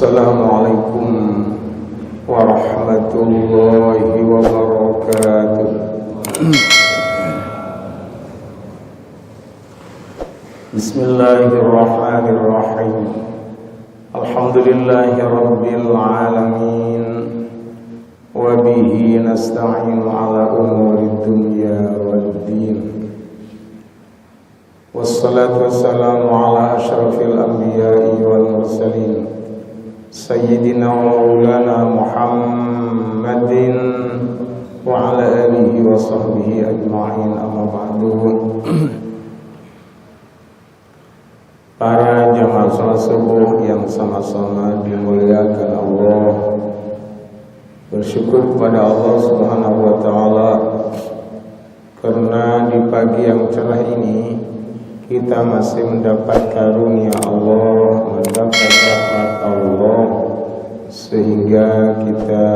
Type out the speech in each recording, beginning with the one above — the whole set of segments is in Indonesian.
Assalamualaikum warahmatullahi wabarakatuh. Bismillahirrahmanirrahim. Alhamdulillahi rabbil alamin. Wa bihi nasta'inu ala umuri dunya waddin. Wassalatu wassalamu ala asyrafil anbiya'i wal mursalin Sayyidina wa maulana Muhammadin wa ala alihi wa sahbihi ajma'in, amma ba'du. Para jamaah salat subuh yang sama-sama dimuliakan Allah, bersyukur kepada Allah Subhanahu wa taala karena di pagi yang cerah ini kita masih mendapat karunia Allah, mendapat rahmat Allah, sehingga kita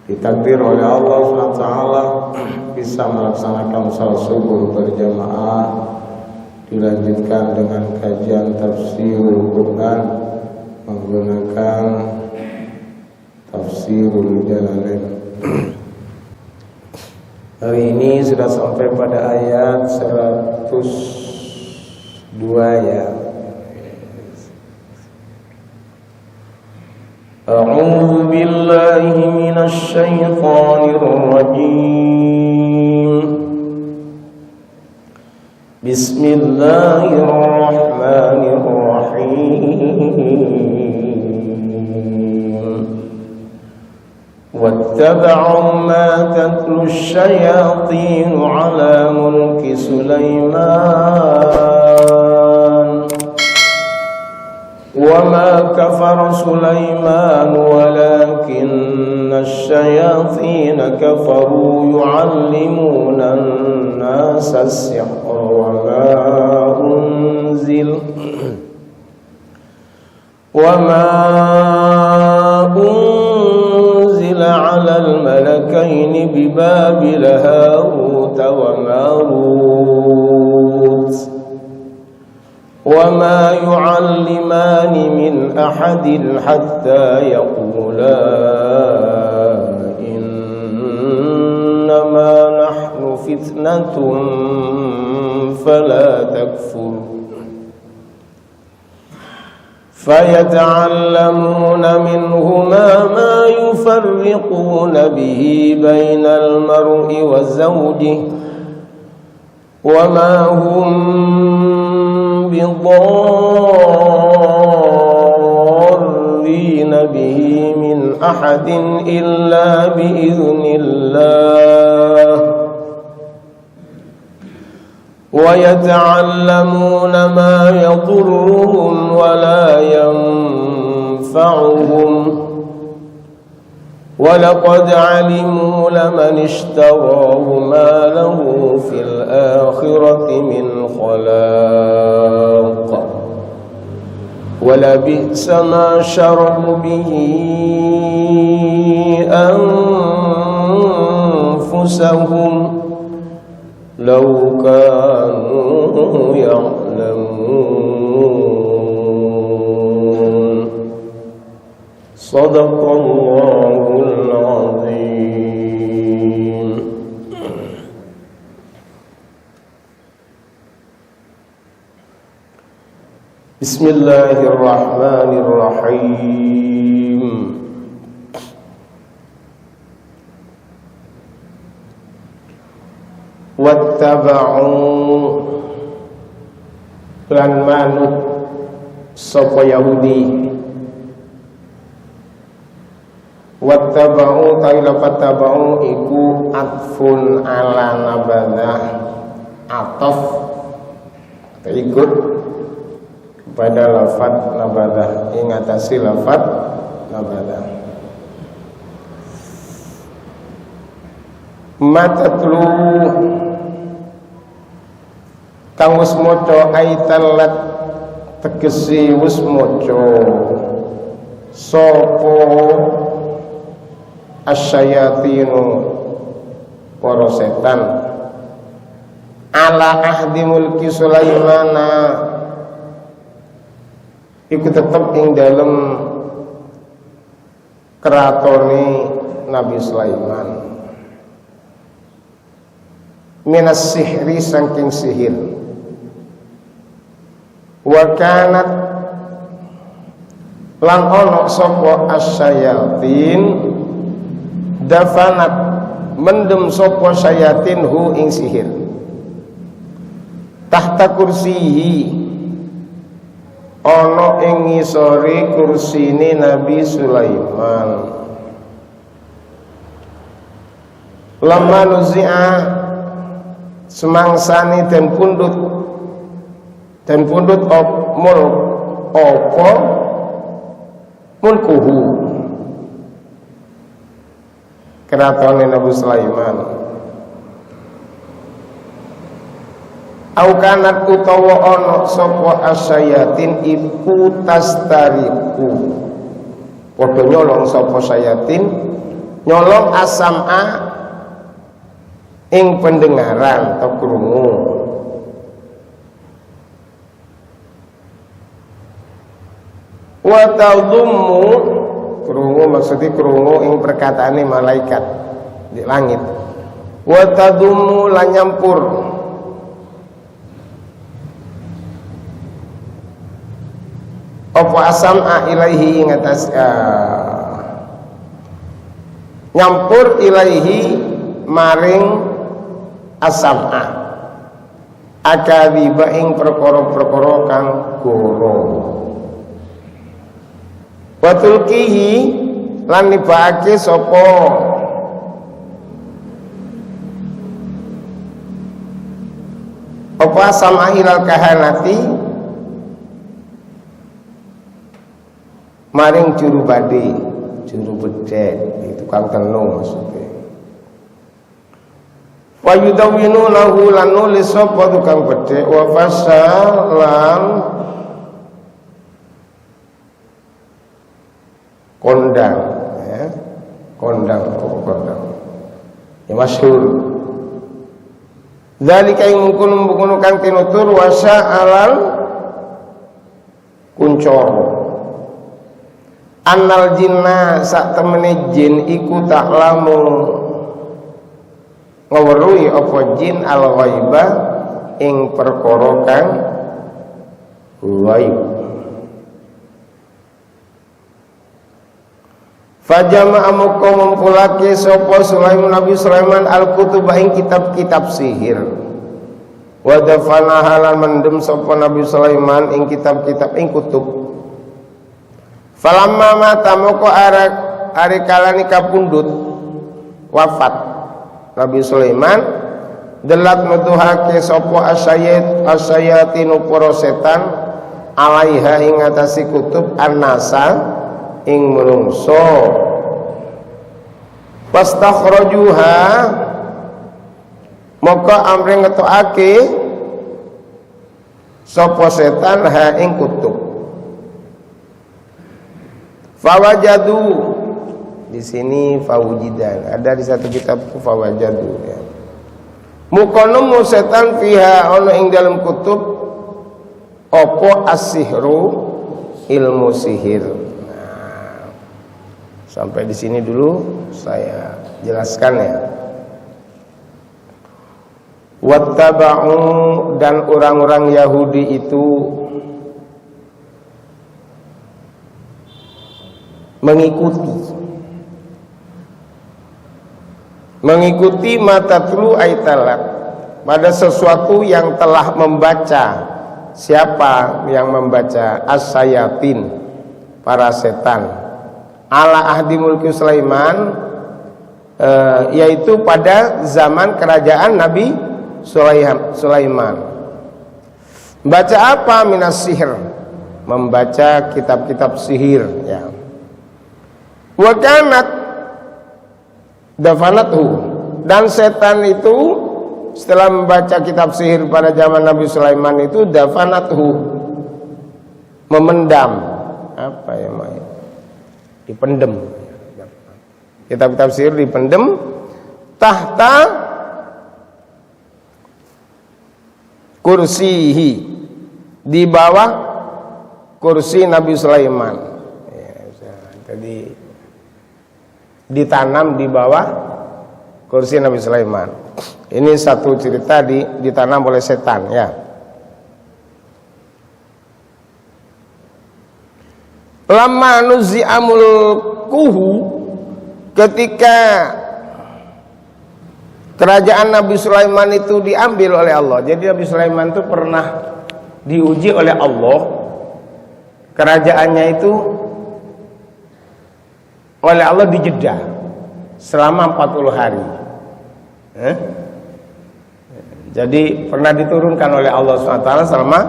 ditakdir oleh Allah SWT bisa melaksanakan salat subuh berjamaah, dilanjutkan dengan kajian tafsirul Quran menggunakan tafsirul Jalalain. Hari ini sudah sampai pada ayat 102 ya. A'udzu billahi minasy syaithanir rajim. Bismillahirrahmanirrahim. واتبعوا ما تتلو الشياطين على ملك سليمان وما كفر سليمان ولكن الشياطين كفروا يعلمون الناس السحر وما أنزل على الملكين ببابل هاروت وماروت وما يعلمان من أحد حتى يقولا إنما نحن فتنة فلا تكفر فيتعلمون منهما ما يفرقون به بين المرء وزوجه وما هم بضارين به من أحد إلا بإذن الله ويتعلمون ما يضرهم ولا ينفعهم ولقد علموا لمن اشتراه ما له في الآخرة من خلاق ولبئس ما شروا به أنفسهم لو كانوا يعلمون صدق الله العظيم. بسم الله الرحمن الرحيم. Wattaba'u lan manut sapa Yahudi. Wattaba'u tailafattaba'u iku atfun ala nabadah, ataf ikut kepada lafaz nabadah, ingatasi lafaz nabadah. Matatlu kang wis maca aitalat tegesi wis maca sapa asyayatinu para setan ala ahdi mulki Sulaimana iku tetep ing dalem keratone Nabi Sulaiman minas sihri saking sihir wa kanat lan ono sapa asyayatin dafanat mendem sapa syayatin hu ing sihir tahta kursihi ono ing ngisore kursine Nabi Sulaiman lamma nuzi'a semangsane dan pundut apa mulkuhu keratone Nabi Sulaiman au kanat utawa ana sapa asyayatin iku tastariku padha nyolong sapa syayatin nyolong asama ing pendengaran atau krungu wa tadummu krungu maksudnya krungu ing perkataane malaikat di langit wa tadummu lan nyampur apa asama ilaihi ing atas nyampur ilaihi maring asama akadziba ing perkara-perkara kang goro wa tulkihi lan nibake sapa apa sama ilal kahanati maring juru bade juru bedhek itu kang tenung maksudnya wa yudawwinu lahu lan nulis sapa tukang bedhek wa fasalan kondang ya kondang ya masyhur zalika ing mungkun kang tinutur wa sa'alal kuncor annal jinna sak temene jin iku taklamu ngweruhi apa jin al ghaibah ing perkara kang ghaib fajama amuka ngumpulake sapa Sulaiman Nabi Sulaiman al-kutub ing kitab-kitab sihir wa dafana halan mendem sapa Nabi Sulaiman ing kitab-kitab ing kutub falamma mata moko ari kalani kapundhut wafat Nabi Sulaiman delat nuduhake sapa asyayatinu para setan alaiha ing atase kutub annasa ing menungso pastakhrajuha maka amre ngetokake sapa setan ha ing kutub fawajadu di sini fawujidan ada di satu kitab fawajadu ya mukono setan fiha ono ing dalam kutub opo as-sihru ilmu sihir. Sampai di sini dulu saya jelaskan ya. Wattaba'u dan orang-orang Yahudi itu mengikuti mata tulu aitalat pada sesuatu yang telah membaca. Siapa yang membaca as-sayatin para setan ala ahdi mulki Sulaiman yaitu pada zaman kerajaan Nabi Sulaiman. Baca apa? Minas sihir, membaca kitab-kitab sihir ya. Wa kanat dafanathu, dan setan itu setelah membaca kitab sihir pada zaman Nabi Sulaiman itu dafanathu, memendam apa ya Maya? Dipendem kitab-kitab sihir, dipendem tahta kursihi, di bawah kursi Nabi Sulaiman. Ya, jadi ditanam di bawah kursi Nabi Sulaiman. Ini satu cerita ditanam oleh setan ya. Lama nuzi'amul kuhu, ketika kerajaan Nabi Sulaiman itu diambil oleh Allah. Jadi Nabi Sulaiman itu pernah diuji oleh Allah. Kerajaannya itu oleh Allah dijeda selama 40 hari. Jadi pernah diturunkan oleh Allah SWT selama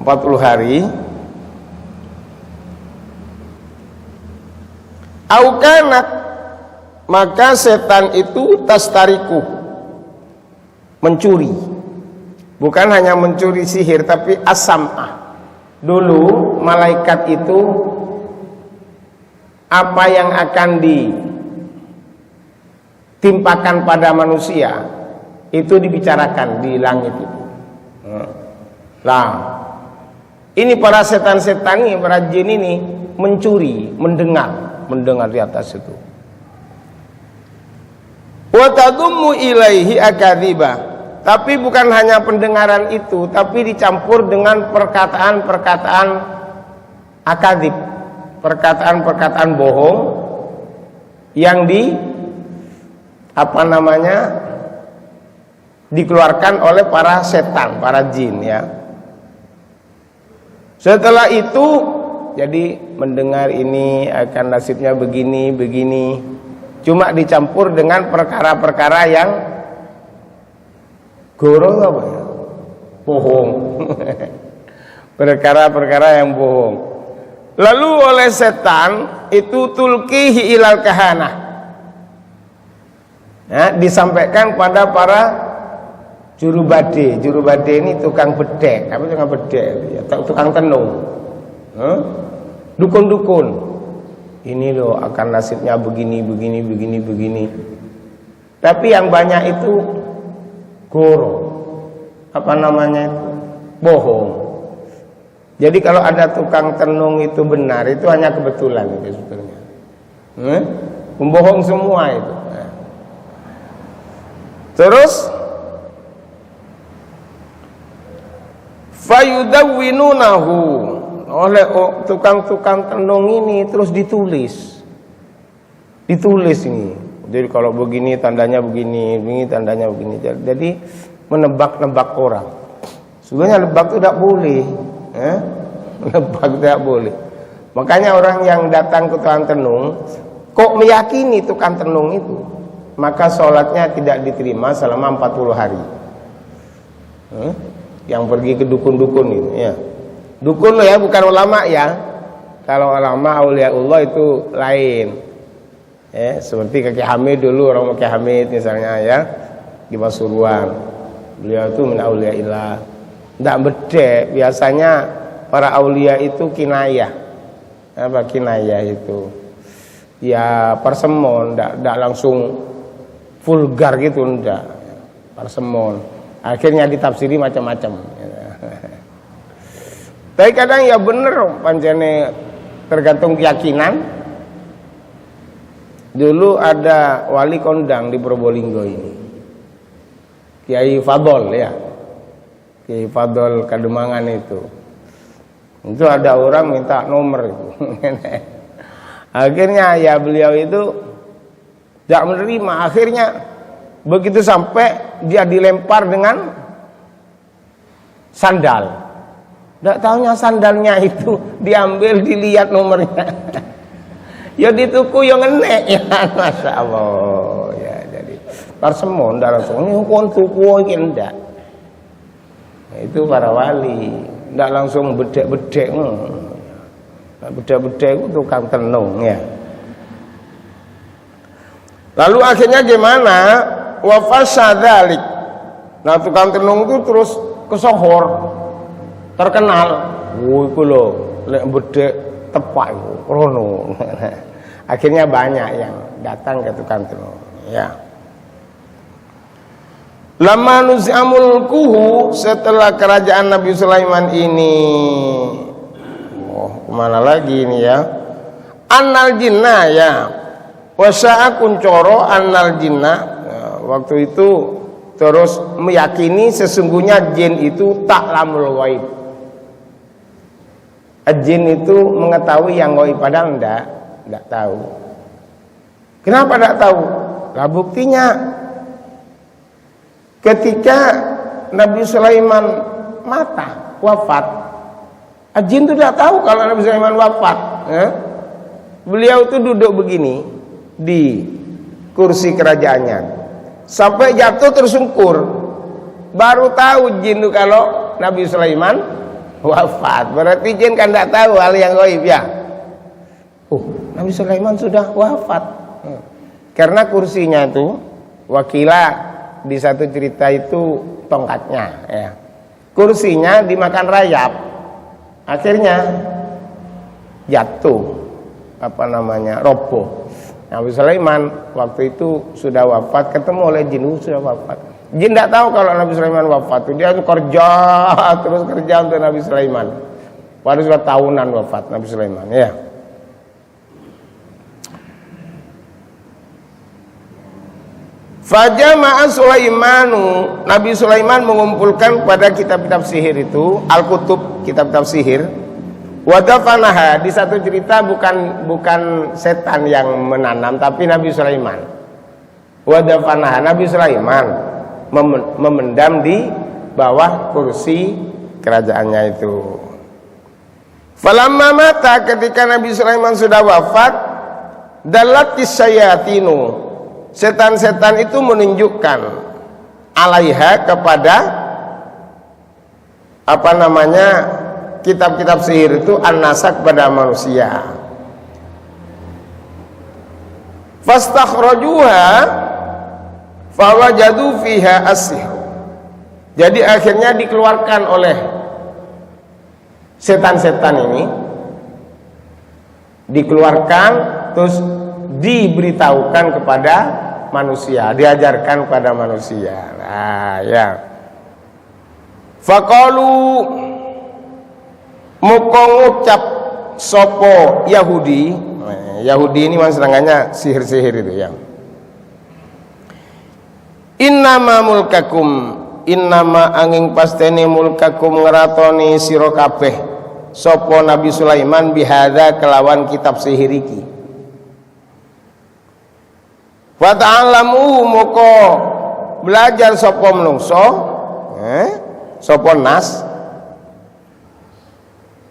40 hari. Aukanat, maka setan itu tastariku, mencuri. Bukan hanya mencuri sihir, tapi as-sam'ah. Dulu malaikat itu apa yang akan ditimpakan pada manusia itu dibicarakan di langit itu. Nah, ini para setan-setan ini, para jin ini mencuri, mendengar di atas itu. Wa tadummu ilaihi akadziba, tapi bukan hanya pendengaran itu, tapi dicampur dengan perkataan-perkataan akadzib, perkataan-perkataan bohong yang dikeluarkan oleh para setan, para jin ya. Setelah itu jadi mendengar ini akan nasibnya begini. Cuma dicampur dengan perkara-perkara yang goro apa ya? Bohong. Perkara-perkara yang bohong. Lalu oleh setan itu tulkihi ilal kahanah. Ya, disampaikan pada para jurubade. Jurubade ini tukang bedek, apa tukang bedek? Ya, tukang tenung. Dukun-dukun, ini loh akan nasibnya begini. Tapi yang banyak itu goro, bohong. Jadi kalau ada tukang tenung itu benar, itu hanya kebetulan itu sebetulnya. Membohong semua itu. Terus fayudawwinunahu, oleh tukang-tukang tenung ini terus ditulis ini. Jadi kalau begini tandanya begini tandanya begini. Jadi menebak-nebak orang. Sebenarnya nebak itu tidak boleh, nebak tidak boleh. Makanya orang yang datang ke tukang tenung kok meyakini tukang tenung itu, maka sholatnya tidak diterima selama 40 hari. Yang pergi ke dukun-dukun itu ya. Dukun ya, bukan ulama ya. Kalau ulama auliaullah itu lain. Ya, seperti Kakek Hamid dulu, orang Kakek Hamid misalnya ya, di Pasuruan. Beliau itu min auliaillah. Enggak bedek, biasanya para aulia itu kinayah. Apa kinayah itu? Ya parsemon, enggak langsung vulgar gitu, enggak. Parsemon. Akhirnya ditafsiri macam-macam. Tapi kadang ya bener pancene tergantung keyakinan. Dulu ada wali kondang di Probolinggo ini, Kiai Fadol ya, Kiai Fadol Kademangan itu ada orang minta nomor itu. Akhirnya ya beliau itu tidak menerima. Akhirnya begitu sampai dia dilempar dengan sandal. Tidak tahunya sandalnya itu diambil, dilihat nomornya. Ya dituku yang enek ya, Masya Allah ya. Jadi parsemon dah langsung ini kon tuku iki ndak. Itu para wali, ndak langsung bedek-bedek. Bedek-bedek itu tukang tenung ya. Lalu akhirnya gimana? Wa fasyadzalik. Nah tukang tenung itu terus kesohor, terkenal. Iku lho, lek bedek tepak iku rono. Akhirnya banyak yang datang ke tukang tenung ya. Lama nuzi'amul kuhu, setelah kerajaan Nabi Sulaiman ini kemana lagi ini ya? Annal jinna ya. Wasa'a kuncoro annal jinna. Nah, waktu itu terus meyakini sesungguhnya jin itu ta'lamul ghaib. Jin itu mengetahui yang ghaib, padahal enggak tahu. Kenapa enggak tahu? Lah buktinya ketika Nabi Sulaiman wafat, jin itu tidak tahu kalau Nabi Sulaiman wafat. Beliau itu duduk begini di kursi kerajaannya, sampai jatuh tersungkur, baru tahu jin itu kalau Nabi Sulaiman wafat. Berarti jin kan tidak tahu hal yang gaib ya. Nabi Sulaiman sudah wafat. Karena kursinya itu, wakila di satu cerita itu tongkatnya ya. Kursinya dimakan rayap. Akhirnya jatuh roboh. Nabi Sulaiman waktu itu sudah wafat, ketemu oleh jin sudah wafat. Jin tidak tahu kalau Nabi Sulaiman wafat. Dia kerja untuk Nabi Sulaiman. Baru sudah tahunan wafat Nabi Sulaiman ya. Fajama'a Sulaimanu, Nabi Sulaiman mengumpulkan pada kitab-kitab sihir itu, al-kutub, kitab-kitab sihir. Wadafanaha, di satu cerita bukan setan yang menanam, tapi Nabi Sulaiman. Wadafanaha, Nabi Sulaiman memendam di bawah kursi kerajaannya itu. Falamma mata, ketika Nabi Sulaiman sudah wafat, dalatis syayatinu, setan-setan itu menunjukkan alaiha kepada kitab-kitab sihir itu an-nasak pada manusia. Fastakhrajuha fawajadu fiha as-sihr. Jadi akhirnya dikeluarkan oleh setan-setan ini, dikeluarkan terus diberitahukan kepada manusia, diajarkan kepada manusia. Nah, ya. Faqalu, muka ngucap sopo Yahudi. Yahudi ini maksudnya sihir-sihir itu ya. Innama mulkakum, innama angin pasteni mulkakum ngeratoni sira kabeh sopo Nabi Sulaiman bihadza kelawan kitab sihir iki. Wa ta'allamu moko belajar sapa menungso sapa nas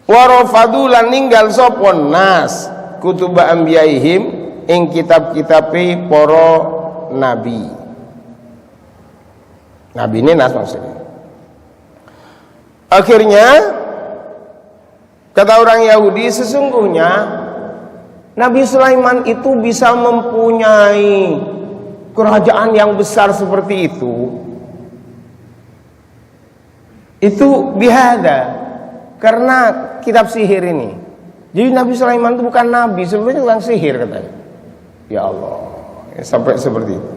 wa rafadu lan ninggal sapa nas kutuba anbiyaihim ing kitab-kitabe para nabi. Nabi ini nas maksudnya. Akhirnya kata orang Yahudi, sesungguhnya Nabi Sulaiman itu bisa mempunyai kerajaan yang besar seperti itu bihada, karena kitab sihir ini. Jadi Nabi Sulaiman itu bukan nabi, sebenarnya tukang sihir katanya. Ya Allah, sampai seperti itu.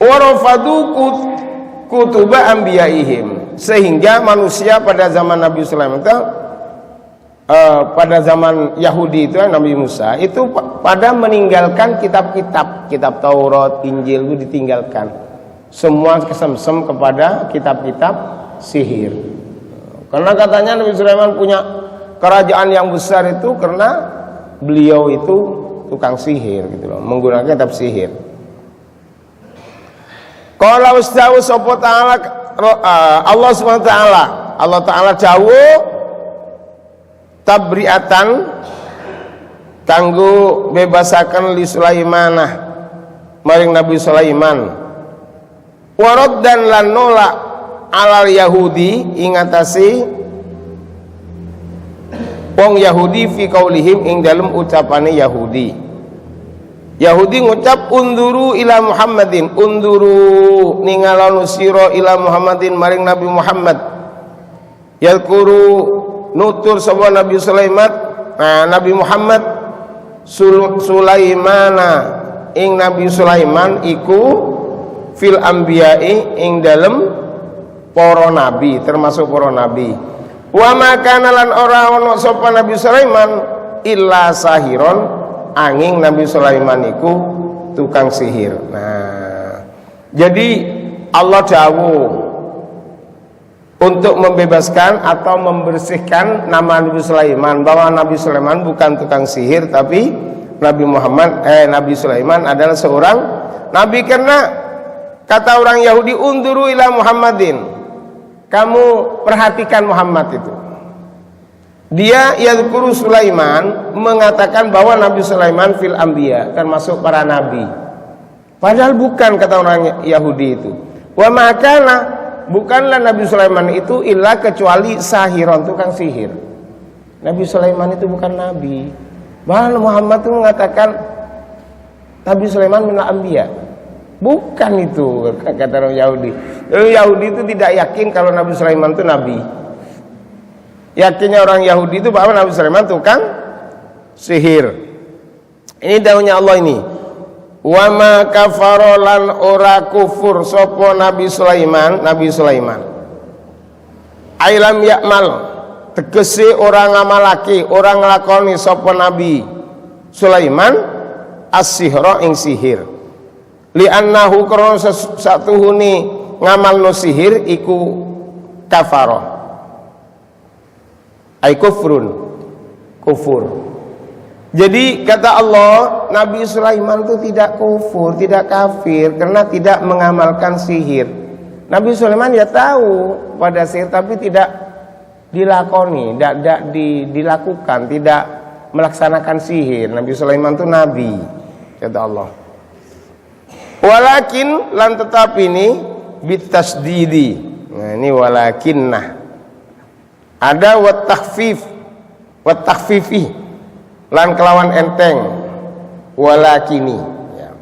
Warafadu kutuba anbiyaihim, sehingga manusia pada zaman Nabi Sulaiman itu, pada zaman Yahudi itu Nabi Musa itu pada meninggalkan kitab Taurat, Injil itu ditinggalkan, semua kesemsem kepada kitab-kitab sihir. Karena katanya Nabi Sulaiman punya kerajaan yang besar itu karena beliau itu tukang sihir gitu loh, menggunakan kitab sihir. Qala ustawu sapa ta'ala, Allah Subhanahu wa taala, Allah taala dawuh tabriatan kanggo bebasaken li Sulaimanah maring Nabi Sulaiman, warad dan lan nolak alal Yahudi ingatasi wong Yahudi fi qaulihim ing dalem ucapane Yahudi ngucap unduru ila Muhammadin, unduru ningalanu sira ila Muhammadin maring Nabi Muhammad, yadkuru nutur sapa Nabi Sulaiman, Nabi Muhammad Sulaimana ing Nabi Sulaiman iku fil anbiya'i ing dalem para nabi, termasuk para nabi. Wa makana lan ora ono sapa Nabi Sulaiman illa sahiron, angin Nabi Sulaiman iku tukang sihir. Nah, jadi Allah dawuh untuk membebaskan atau membersihkan nama Nabi Sulaiman, bahwa Nabi Sulaiman bukan tukang sihir, tapi Nabi Sulaiman adalah seorang nabi. Karena kata orang Yahudi, unduru ila Muhammadin, kamu perhatikan Muhammad itu. Dia yadhkuru Sulaiman, mengatakan bahwa Nabi Sulaiman fil anbiya, termasuk para nabi. Padahal bukan, kata orang Yahudi itu. Wa makana, bukanlah Nabi Sulaiman itu illa kecuali sahiron, tukang sihir. Nabi Sulaiman itu bukan nabi. Bahkan Muhammad itu mengatakan Nabi Sulaiman minal anbiya. Bukan itu, kata orang Yahudi. Orang Yahudi itu tidak yakin kalau Nabi Sulaiman itu nabi. Yakinnya orang Yahudi itu bahwa Nabi Sulaiman tukang sihir. Ini daunnya Allah ini. Wa ma kafarolan ora kufur sopo Nabi Sulaiman. Ailam yakmal, tegese orang ngamalake, orang nglakoni sopo Nabi Sulaiman as-sihra ing sihir. Li annahu karena satuhune ngamalno sihir iku kafarah. Ai kufur. Jadi kata Allah, Nabi Sulaiman itu tidak kufur, tidak kafir karena tidak mengamalkan sihir. Nabi Sulaiman ya tahu pada sihir tapi tidak dilakoni, tidak dilakukan, tidak melaksanakan sihir. Nabi Sulaiman itu nabi, kata Allah. Walakin lan tetap ini bitasdidi. Nah, ini walakinnah. Ada wat takhfifi lan kelawan enteng, walakini ya.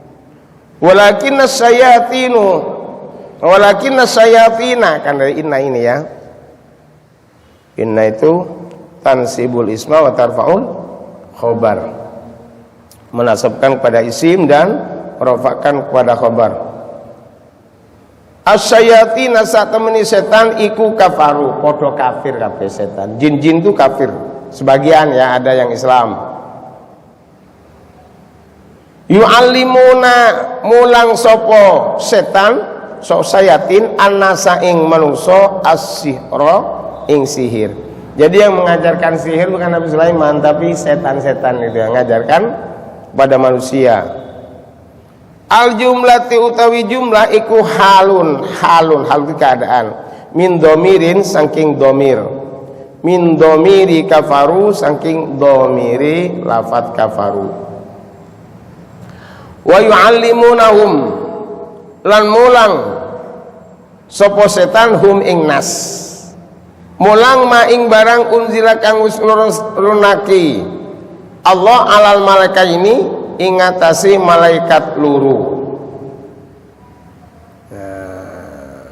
Walakinnas sayatina, kan dari inna ini ya. Inna itu tansibul isma wa tarfa'ul khobar, menasabkan kepada isim dan merofakkan kepada khobar. As-sayatina satemeni setan iku kafaru, podo kafir kabeh setan. Jin-jin itu kafir. Sebagian ya, ada yang Islam. Yu'allimuna mulang sopo setan, sok sayatin annasa ing manusa as-sihra ing sihir. Jadi yang mengajarkan sihir bukan Nabi Sulaiman, tapi setan-setan itu yang mengajarkan pada manusia. Al jumlati utawi jumlah iku halun hal itu keadaan, min domirin saking domir, min domiri kafaru saking domiri lafat kafaru. Wa yu'allimunahum lan mulang sapa setan hum ing nas, mulang ma ing barang unzila kang wis nurunake Allah alal malaikat ini ingatasi malaikat luru. Nah,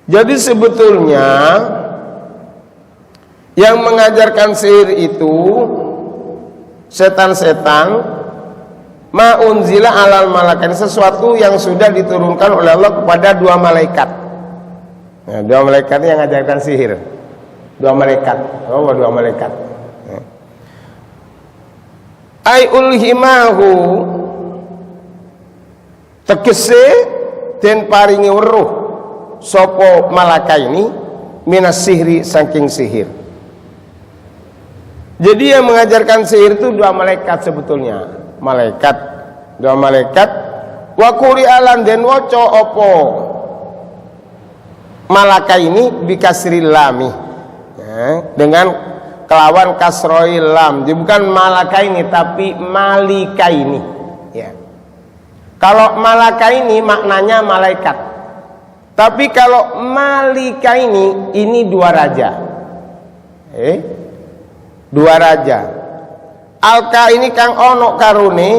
jadi sebetulnya yang mengajarkan sihir itu setan-setan, ma unzila alal malaikat, sesuatu yang sudah diturunkan oleh Allah kepada dua malaikat. Nah, dua malaikat yang mengajarkan sihir. Dua malaikat. Oh, dua malaikat. Ai ulhimahu tegese den paringi weruh sapa malaikat ini minas sihri saking sihir. Jadi yang mengajarkan sihir itu dua malaikat sebetulnya. Dua malaikat wa quri'alan den waca apa malaikat ini bikasril lami ya, dengan kelawan kasroi lam. Jadi bukan malaka ini tapi malika ini ya. Kalau malaka ini maknanya malaikat, tapi kalau malika ini dua raja. Dua raja. Alka ini kang ono karune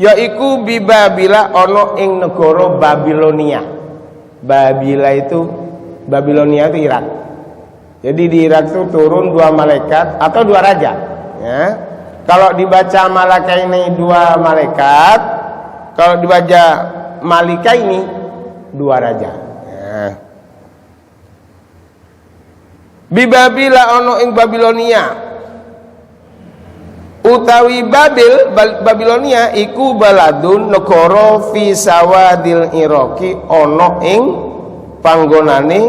yaiku bibabila ono ing negara Babilonia. Babilonia itu Irak. Jadi di Irak itu turun dua malaikat atau dua raja ya. Kalau dibaca malaka ini dua malaikat, kalau dibaca malika ini dua raja ya. Bibabila ono ing Babilonia, utawi Babilonia iku baladun negara fi sawadil Iraqi ono ing panggonane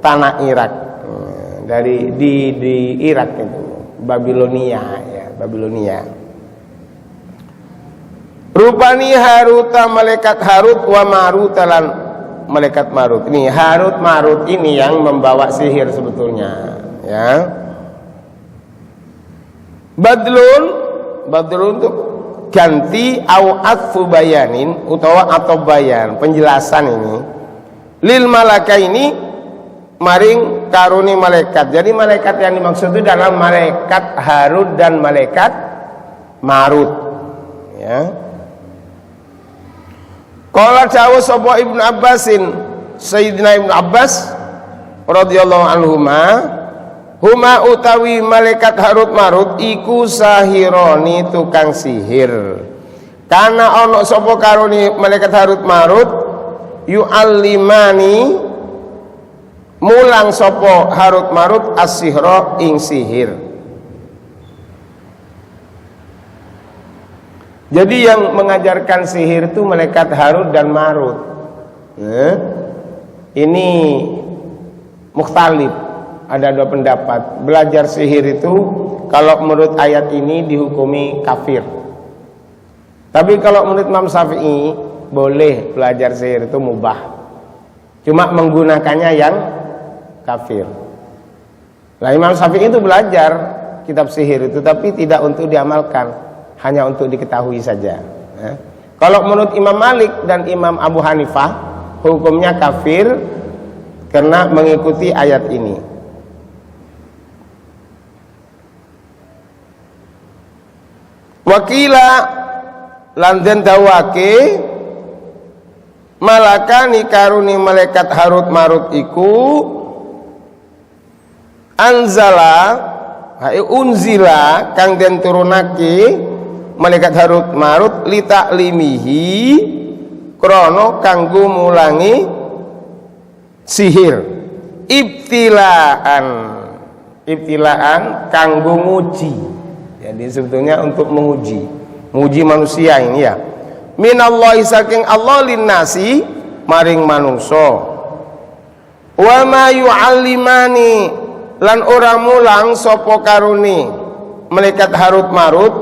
tanah Irak. Dari di Irak itu Babilonia ya, Babilonia. Rupani Haruta malaikat Harut wa Marut lan malaikat Marut. Ini Harut Marut ini yang membawa sihir sebetulnya ya. Badlun untuk ganti au atfu bayanin utawa atau bayan penjelasan ini lil malaka ini maring karuni malaikat. Jadi malaikat yang dimaksud itu dalam malaikat Harut dan malaikat Marut ya. Qala jawab sapa Ibnu Abbasin, Sayyidina Ibnu Abbas radhiyallahu anhuma, huma utawi malaikat Harut Marut iku sahironi tukang sihir. Karena ono sapa karone malaikat Harut Marut yu'allimani mulang sapa Harut Marut as-sihra ing sihir. Jadi yang mengajarkan sihir itu malaikat Harut dan Marut. Ini mukhtalif, ada dua pendapat. Belajar sihir itu kalau menurut ayat ini dihukumi kafir. Tapi kalau menurut Imam Syafi'i boleh belajar sihir itu mubah. Cuma menggunakannya yang kafir. Nah, Imam Syafi'i itu belajar kitab sihir itu tapi tidak untuk diamalkan, hanya untuk diketahui saja. Kalau menurut Imam Malik dan Imam Abu Hanifah hukumnya kafir karena mengikuti ayat ini. Wakila lanten dawake malakani karuni malaikat Harut Marut iku anzala unzila kang den turunake malaikat Harut Marut li taklimihi krana kanggo mulangi sihir ibtilaan kanggo nguji. Jadi sebetulnya untuk menguji manusia ini ya. Minallahi saking Allah linnasi maring manungso. Wa ma yu'allimani lan ora mulang sapa karuni malaikat Harut Marut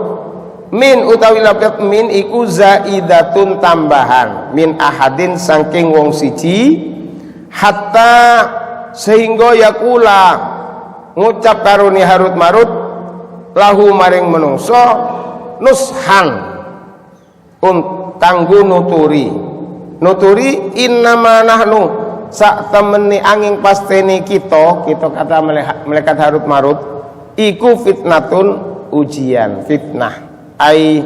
min utawi lafaz min iku zaidatun tambahan min ahadin saking wong siji hatta sehingga yakula ngucap karuni Harut Marut lahu maring menungso nushan kanggo nuturi innama nahnu sak temeni angin pasteni kita kata malaikat Harut Marut iku fitnatun ujian fitnah ai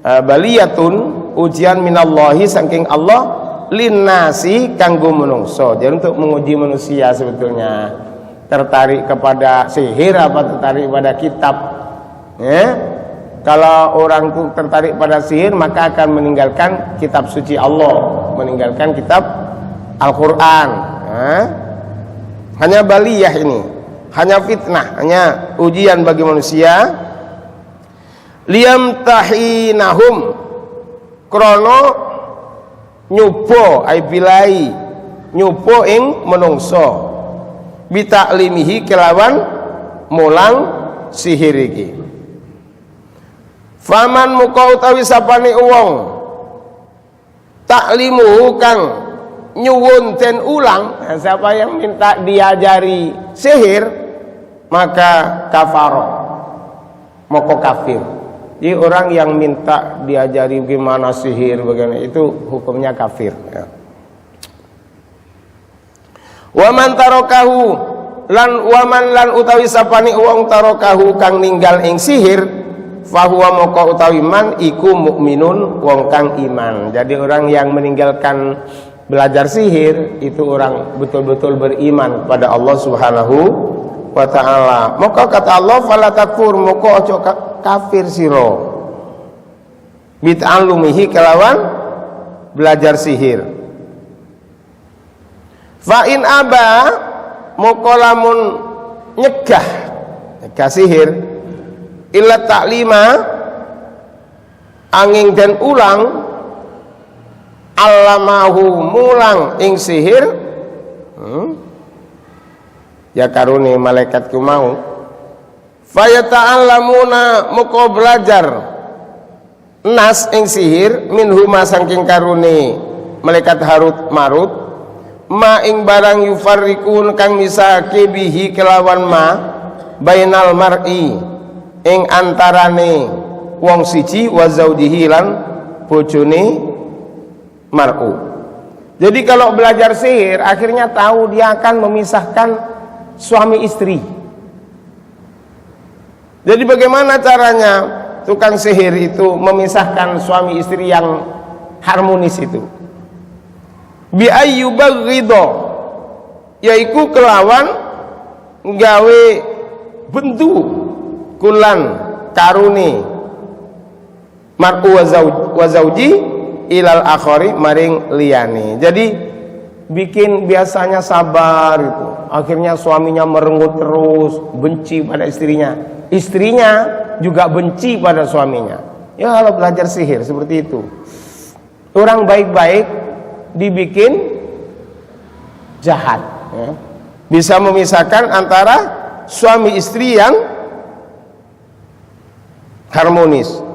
baliyatun ujian minallahi saking Allah linnasi kanggo menungso. Jadi untuk menguji manusia sebetulnya tertarik kepada sihir apa tertarik pada kitab ya? Kalau orang itu tertarik pada sihir maka akan meninggalkan kitab suci Allah, meninggalkan kitab Al-Quran ya? Hanya baliyah ini, hanya fitnah, hanya ujian bagi manusia. Liyamtahinahum krono nyupo aibilai nyupo ing menungso bitaklimihi kelawan mulang sihir iki. Faman muka utawi sapane wong taklimuhu kang nyuwun den ulang, siapa yang minta diajari sihir maka kafaro moko kafir. Jadi orang yang minta diajari gimana sihir bagaimana itu hukumnya kafir ya. Waman tarokahu lan utawi sapani wong tarokahu kang ninggal ing sihir fahuwa moko utawi man iku mukminun wong kang iman. Jadi orang yang meninggalkan belajar sihir itu orang betul-betul beriman kepada Allah Subhanahu wa ta'ala. Maka kata Allah fala takfur moko ojo kafir siro bit'alumihi kelawan belajar sihir. Fa in aba moko lamun nyegah sihir illa ta'lima angin dan ulang allamahu mulang ing sihir ya karuni malaikat ku mau fayata'allamuna muka belajar nas ing sihir minhuma saking karuni malaikat Harut Marut ma ing barang yufarrikun kang misake bihi kelawan ma bainal mar'i ing antarane wong siji wa zaujihi lan bojone mar'u. Jadi kalau belajar sihir akhirnya tahu dia akan memisahkan suami istri. Jadi bagaimana caranya tukang sihir itu memisahkan suami istri yang harmonis itu? Bi ayyubaghido, yaiku kelawan gawe bentu kulan karuni mar'u wa zauji ilal akhari maring liyani. Jadi bikin biasanya sabar itu, akhirnya suaminya merenggut terus, benci pada istrinya, istrinya juga benci pada suaminya. Ya kalau belajar sihir seperti itu, orang baik-baik dibikin jahat ya. Bisa memisahkan antara suami istri yang harmonis.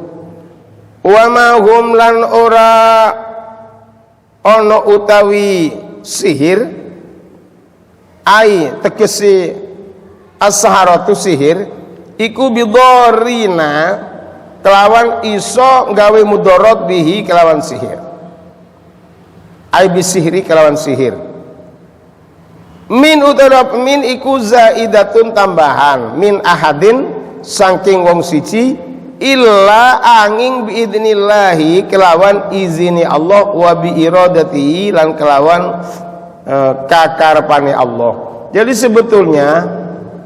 Wa ma hum lan ora ono utawi sihir ai tegese as-saharatu sihir iku bidorina kelawan iso gawe mudarat bihi kelawan sihir ai bisihri kelawan sihir min utarab min iku zaidatun tambahan min ahadin saking wong siji illa angin biidnillahi kelawan izini Allah wa bi iradatihi lan kelawan kakarepane Allah. Jadi sebetulnya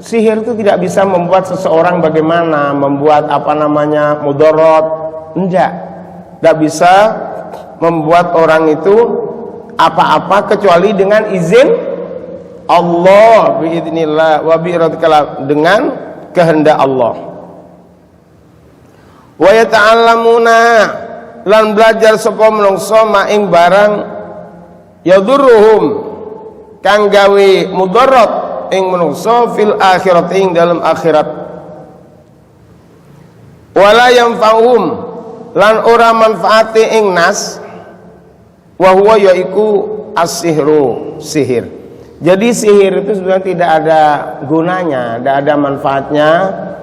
sihir itu tidak bisa membuat seseorang bagaimana, membuat apa namanya mudarat, tidak bisa membuat orang itu apa-apa kecuali dengan izin Allah biidznillah wa bi iradatihi dengan kehendak Allah. Wa yata'allamuna lan belajar sapa menungso maing barang yadurruhum kang gawe mudarat ing menungso fil akhirat ing dalam akhirat wala yanfa'uhum lan ora manfaate ing nas wa huwa yaiku as-sihru sihir. Jadi sihir itu sebenarnya tidak ada gunanya, tidak ada manfaatnya,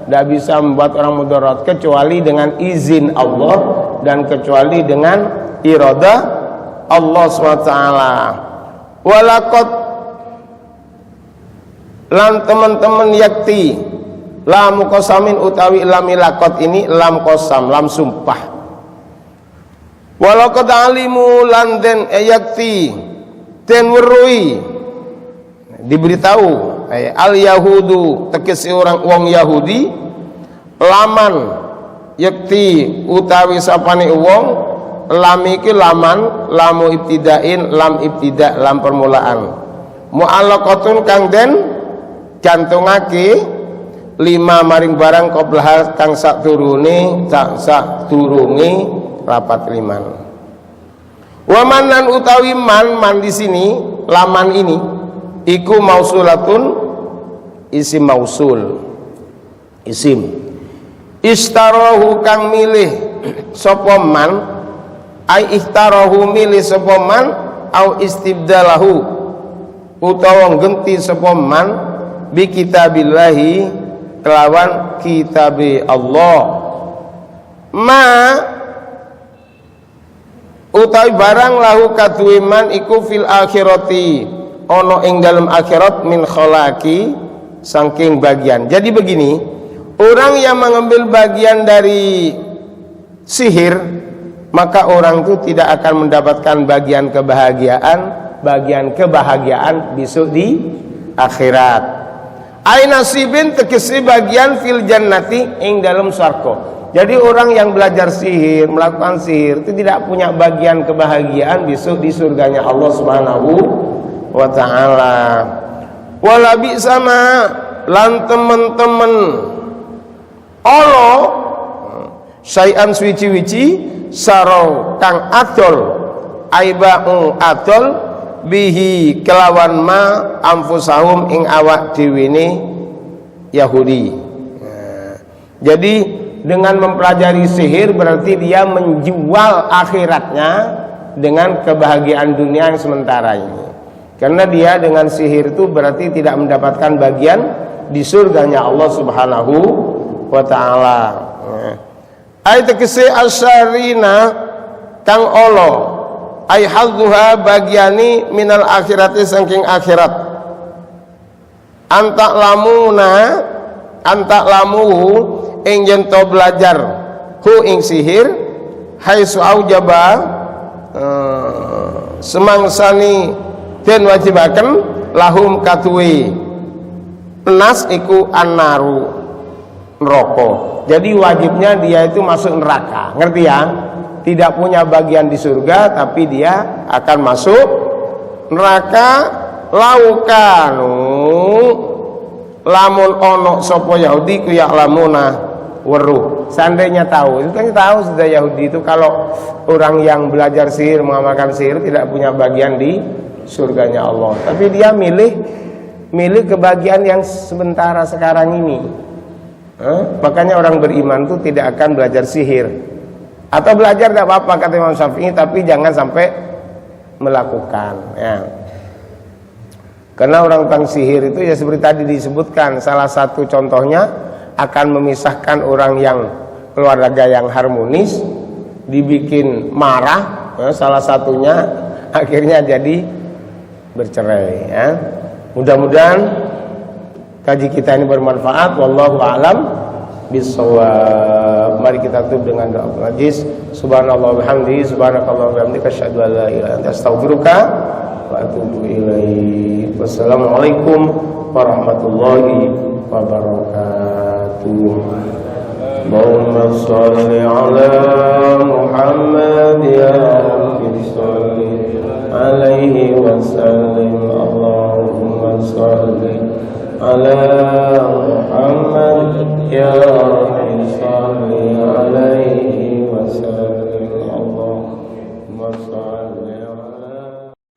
tidak bisa membuat orang mudarat kecuali dengan izin Allah dan kecuali dengan iradah Allah SWT. Walaqad lan teman-teman yakti lam qasamin utawi lam ilaqat ini lam qasam lam sumpah. Walaqad alimu lan den yakti den weruhi diberitahu al yahudu tegese orang wong Yahudi laman yakti utawi sapane wong lam iki laman lamu ibtidain lam ibtida lam permulaan mu'allaqatun kang den gantungake lima maring barang qablah kang sak turune sak turunge rapat liman. Waman lan utawi man di sini laman ini iku mausulatun isim mausul isim istarahu kang milih sapa man ai istarahu milih sapa man au istibdalahu utawa genti sapa man bi kitabillahi kelawan kitabe Allah ma utawi barang lahu kaduwe man iku fil akhirati ono ing dalam akhirat min kholaki saking bagian. Jadi begini, orang yang mengambil bagian dari sihir maka orang itu tidak akan mendapatkan bagian kebahagiaan besok di akhirat. Ai nasibin tegese bagian fil jannati ing dalam swarga. Jadi orang yang belajar sihir, melakukan sihir itu tidak punya bagian kebahagiaan besok di surganya Allah Subhanahu wa ta'ala. Wala bi sama lan temen-temen Allah sayan suci-wici sarau kang adol aiba'u adol bihi kelawan ma anfusahum ing awak dewene Yahudi. Jadi dengan mempelajari sihir berarti dia menjual akhiratnya dengan kebahagiaan dunia yang sementara ini. Karena dia dengan sihir itu berarti tidak mendapatkan bagian di surganya Allah Subhanahu wa taala. Ayat kese asyarina kang Allah ay hadzuha bagiani minal akhirati saking akhirat. Antak lamuhu ing yen to belajar hu ing sihir haitsu aujaba semangsani den wajibaken lahum katuwi nas iku annaru neraka. Jadi wajibnya dia itu masuk neraka, ngerti ya? Tidak punya bagian di surga tapi dia akan masuk neraka. Laukanu lamun ono sapa Yahudi ku ya lamuna weruh. Seandainya tahu, itu kan tahu sudah Yahudi itu kalau orang yang belajar sihir, mengamalkan sihir tidak punya bagian di surganya Allah. Tapi dia milih kebahagiaan yang sementara sekarang ini. Makanya orang beriman itu tidak akan belajar sihir. Atau belajar tidak apa-apa kata Imam Syafi'i, tapi jangan sampai melakukan ya. Karena orang tentang sihir itu ya seperti tadi disebutkan, salah satu contohnya akan memisahkan orang yang keluarga yang harmonis, dibikin marah, ya, salah satunya akhirnya jadi bercerai ya. Mudah-mudahan kaji kita ini bermanfaat. Wallahu a'lam bissawab. Mari kita tutup dengan doa najis. Subhanallah bihamdihi, subhanakallah bihamdika, asyhadu an la ilaha illa anta, astaghfiruka wa atubu ilaik. Wassalamualaikum warahmatullahi wabarakatuh. Allahumma shalli ala Muhammad ya Rabbi shalli alaihi wa sallim. Allahumma shalli ala Muhammad ya Rabbi shalli alaihi wa sallim. Allahumma shalli ala